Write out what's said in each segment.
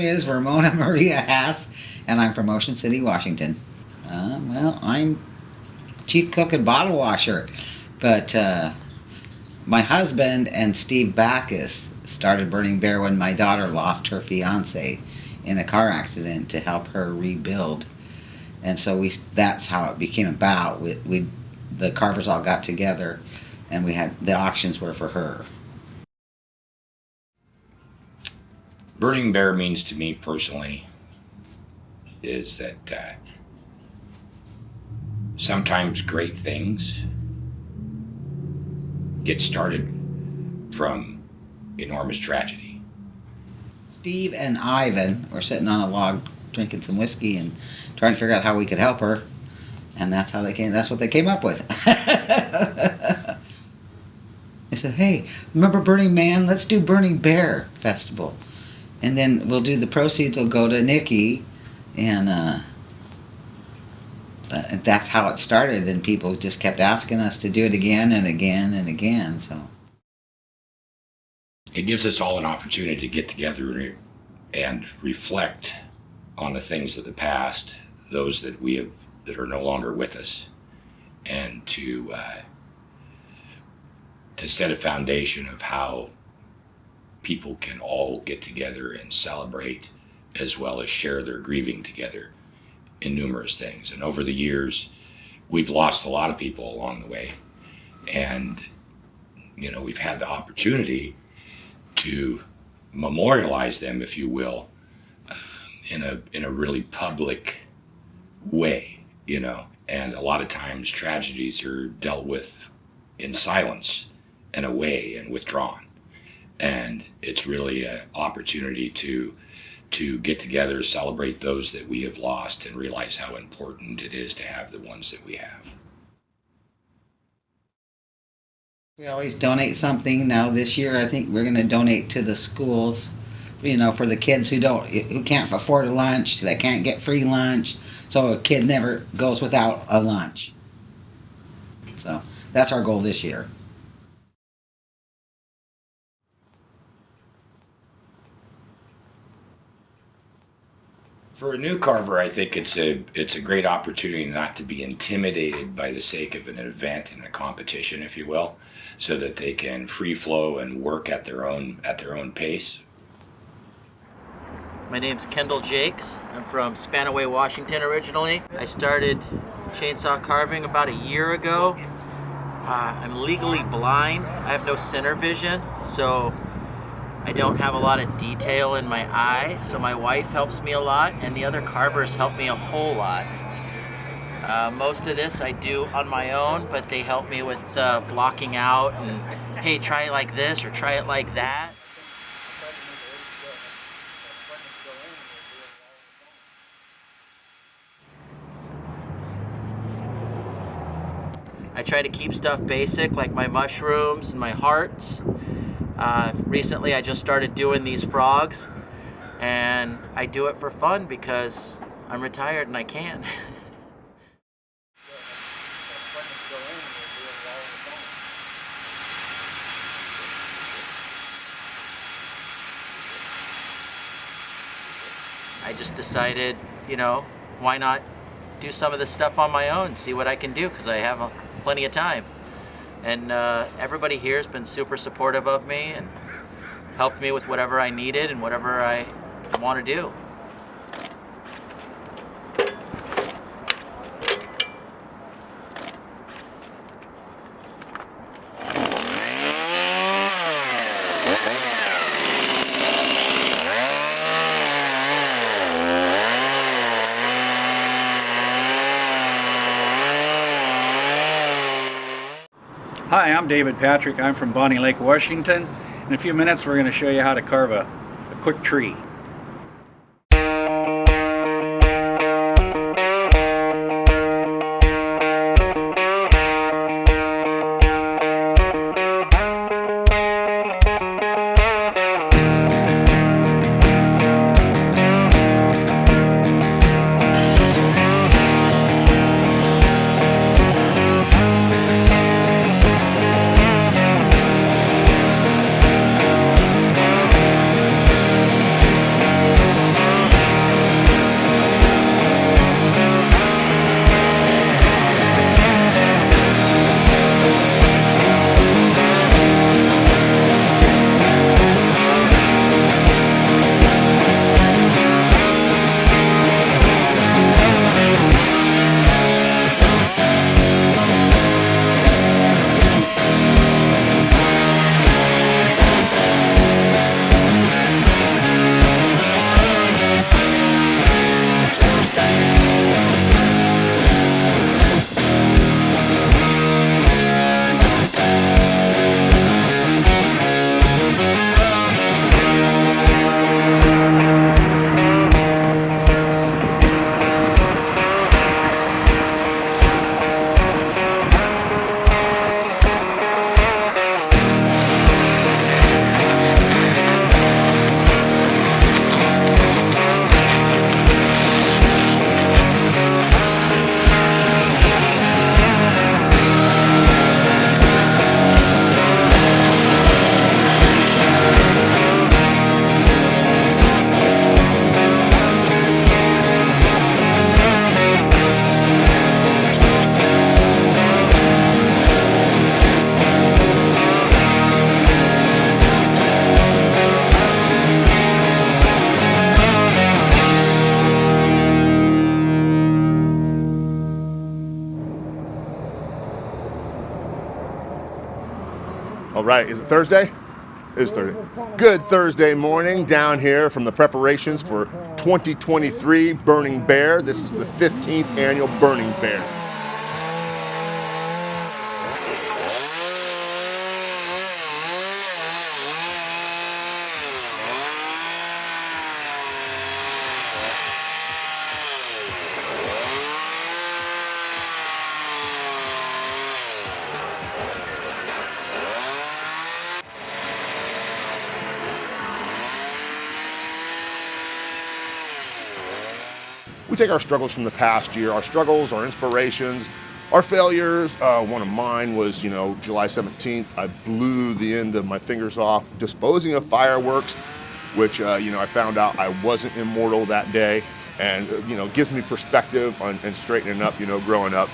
is Ramona Maria Haas, and I'm from Ocean City, Washington. Well, I'm chief cook and bottle washer, but my husband and Steve Backus started Burning Bear when my daughter lost her fiance in a car accident to help her rebuild. And so that's how it became about. The Carvers all got together, and we had the auctions were for her. Burning Bear means to me personally is that sometimes great things get started from enormous tragedy. Steve and Ivan were sitting on a log drinking some whiskey and trying to figure out how we could help her, and that's what they came up with. They said, "Hey, remember Burning Man? Let's do Burning Bear Festival. And then we'll do the proceeds will go to Nikki," and that's how it started, and people just kept asking us to do it again and again and again. So it gives us all an opportunity to get together and reflect on the things of the past, those that that are no longer with us, and to set a foundation of how people can all get together and celebrate, as well as share their grieving together in numerous things. And over the years, we've lost a lot of people along the way, and we've had the opportunity to memorialize them, if you will, in a really public way, and a lot of times tragedies are dealt with in silence and away and withdrawn. And it's really an opportunity to get together, celebrate those that we have lost, and realize how important it is to have the ones that we have. we always donate something. Now this year I think we're going to donate to the schools, for the kids who can't afford a lunch, that can't get free lunch, so a kid never goes without a lunch. So that's our goal this year. For a new Carver, I think it's a great opportunity not to be intimidated by the sake of an event and a competition, if you will, so that they can free flow and work at their own pace. My name's Kendall Jakes. I'm from Spanaway, Washington originally. I started chainsaw carving about a year ago. I'm legally blind. I have no center vision, so I don't have a lot of detail in my eye, so my wife helps me a lot, and the other carvers help me a whole lot. Most of this I do on my own, but they help me with blocking out and, hey, try it like this or try it like that. I try to keep stuff basic, like my mushrooms and my hearts. Recently I just started doing these frogs, and I do it for fun because I'm retired and I can. I just decided, why not do some of this stuff on my own, see what I can do, because I have plenty of time. And everybody here has been super supportive of me and helped me with whatever I needed and whatever I want to do. Hi, I'm David Patrick. I'm from Bonnie Lake, Washington. In a few minutes we're going to show you how to carve a quick tree. All right, is it Thursday? It is Thursday. Good Thursday morning down here from the preparations for 2023 Burning Bear. This is the 15th annual Burning Bear. We take our struggles from the past year, our struggles, our inspirations, our failures. One of mine was, July 17th, I blew the end of my fingers off disposing of fireworks, which, I found out I wasn't immortal that day, and, gives me perspective on, and straightening up, growing up.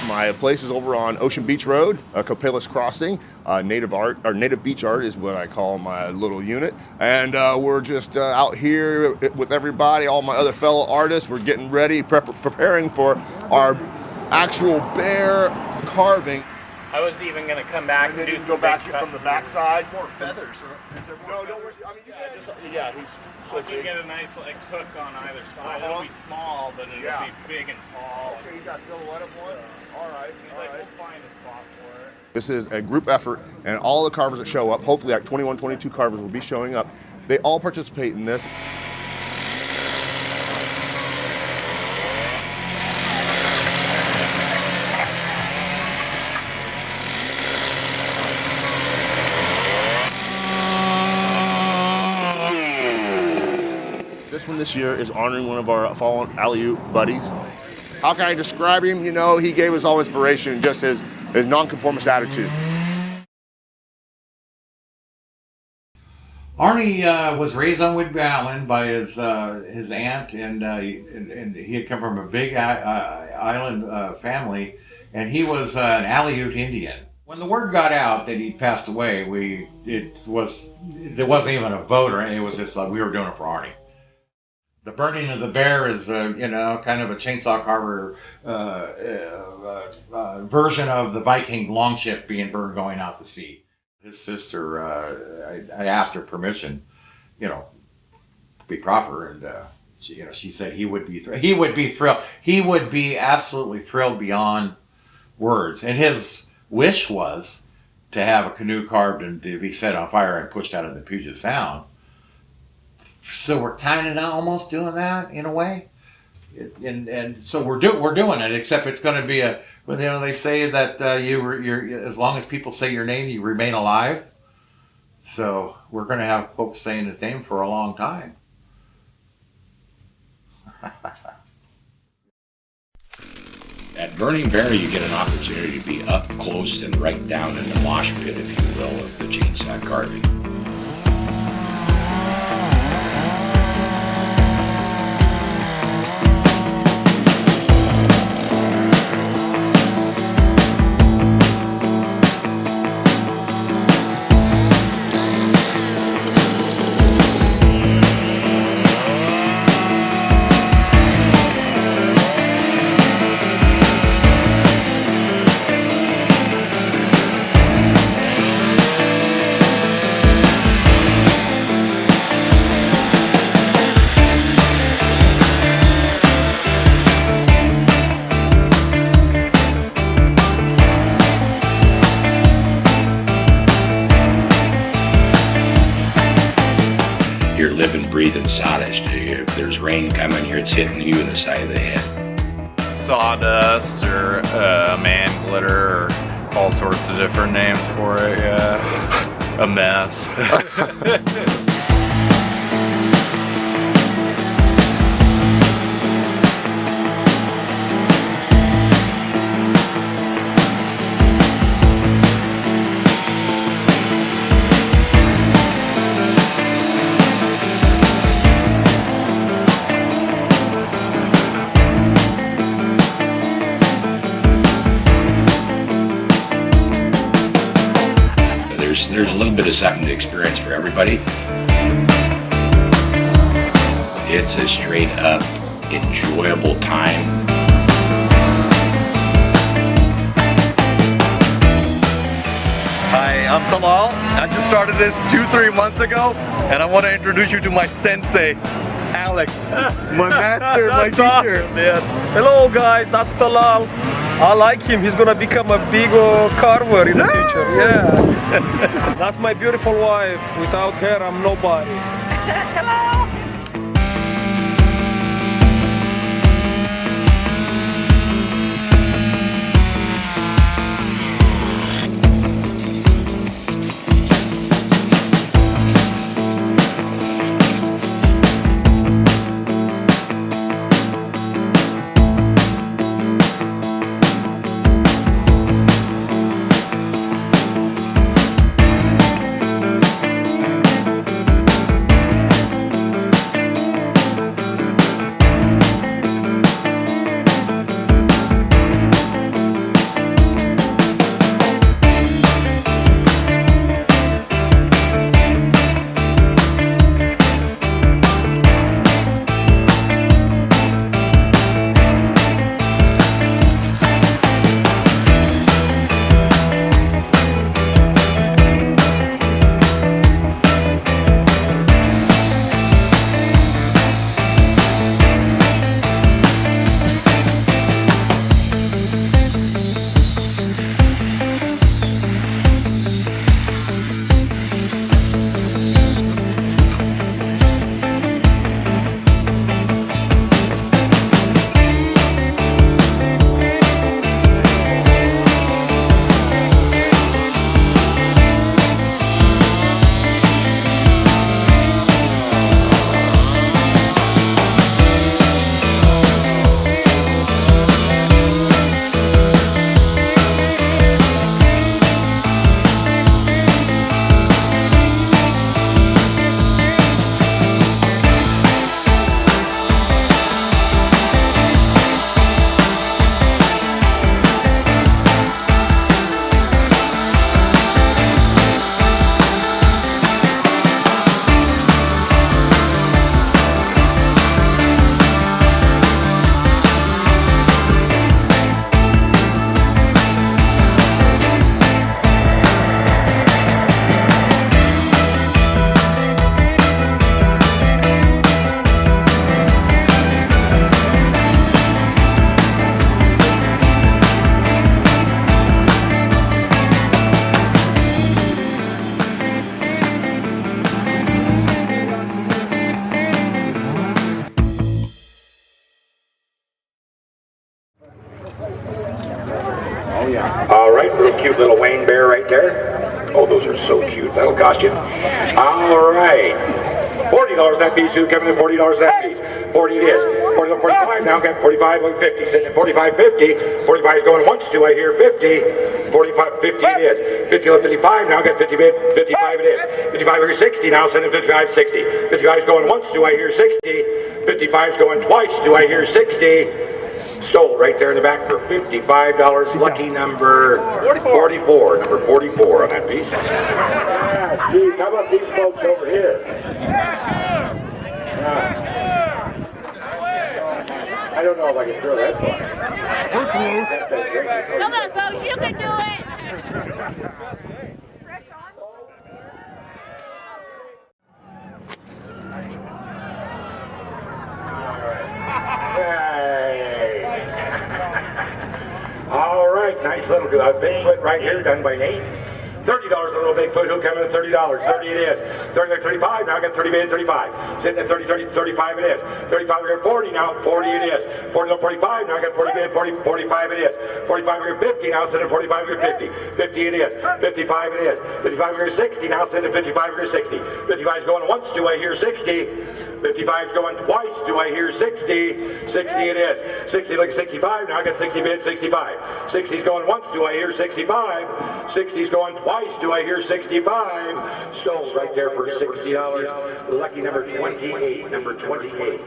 My place is over on Ocean Beach Road, Copalis Crossing. Native beach art is what I call my little unit. And we're just out here with everybody, all my other fellow artists. We're getting ready, preparing for our actual bear carving. I was even going to come back and do go back from the backside. More feathers. No, don't worry. I mean, We can get a nice hook on either side. It'll be small, but it'll be big and tall. Okay, you got silhouette of one? All right. We'll find a spot for it. This is a group effort, and all the carvers that show up, hopefully like 21, 22 carvers will be showing up. They all participate in this. This one this year is honoring one of our fallen alley-oop buddies. How can I describe him? He gave us all inspiration, just his nonconformist attitude. Arnie was raised on Whidbey Island by his aunt, and he had come from a big island family, and he was an Aleut Indian. When the word got out that he passed away, there wasn't even a vote, or it was just like we were doing it for Arnie. The burning of the bear is, kind of a chainsaw carver version of the Viking longship being burned going out to sea. His sister, I asked her permission, to be proper, and she said he would be thrilled. He would be absolutely thrilled beyond words. And his wish was to have a canoe carved and to be set on fire and pushed out of the Puget Sound. So we're kind of now almost doing that in a way, and so we're doing it. Except it's going to be they say that you're as long as people say your name, you remain alive. So we're going to have folks saying his name for a long time. At Burning Bear, you get an opportunity to be up close and right down in the mosh pit, if you will, of the chainsaw carving. You're living, breathing sawdust. If there's rain coming here, it's hitting you in the side of the head. Sawdust or man glitter or all sorts of different names for it, yeah. A mess. There's a little bit of something to experience for everybody. It's a straight up enjoyable time. I'm Talal. I just started this 2-3 months ago, and I want to introduce you to my sensei, Alex, my master, my teacher. Awesome, man. Hello guys, that's Talal. I like him. He's gonna become a big carver in the future. Yeah. That's my beautiful wife. Without her, I'm nobody. Hello. All right, little cute little Wayne bear right there. Oh, those are so cute. That'll cost you. All right. $40 that piece. Who coming in $40 that piece? 40 it is. 40 45 now. Got 45 like 50. Sitting at 45 50. 45 is going once. Do I hear 50? 45 50 it is. 50 left 55 now. Got 50 bid. 55 it is. 55 here 60 now. Sitting at 55 60. 55 is going once. Do I hear 60? 55 is going twice. Do I hear 60? Stole right there in the back for $55. Lucky number 44. Number 44 on that piece. Yeah, geez, how about these folks over here? I don't know if I can throw that far. Come on, folks, you can do it. All right, nice little Bigfoot right here, done by Nate. $30 a little Bigfoot, who come in at $30? 30 it is. 30 like 35, now I got 30 bid, 35. Sitting at 30, 35 it is. 35 we got 40 now, 40 it is. 40 to 45, now I got 40 bid, 45 it is. 45 we got 50, now sitting at 45 we got 50. 50 it is. 55 it is. 55 we got 60, now sitting at 55 we got 60. 55 is going once, do I hear 60? 55 is going twice. Do I hear 60? 60 it is. 60 like 65. Now I got 60 bid, 65. 60 is going once. Do I hear 65? 60 is going twice. Do I hear 65? Stones right there for $60. Lucky number 28. Number 28.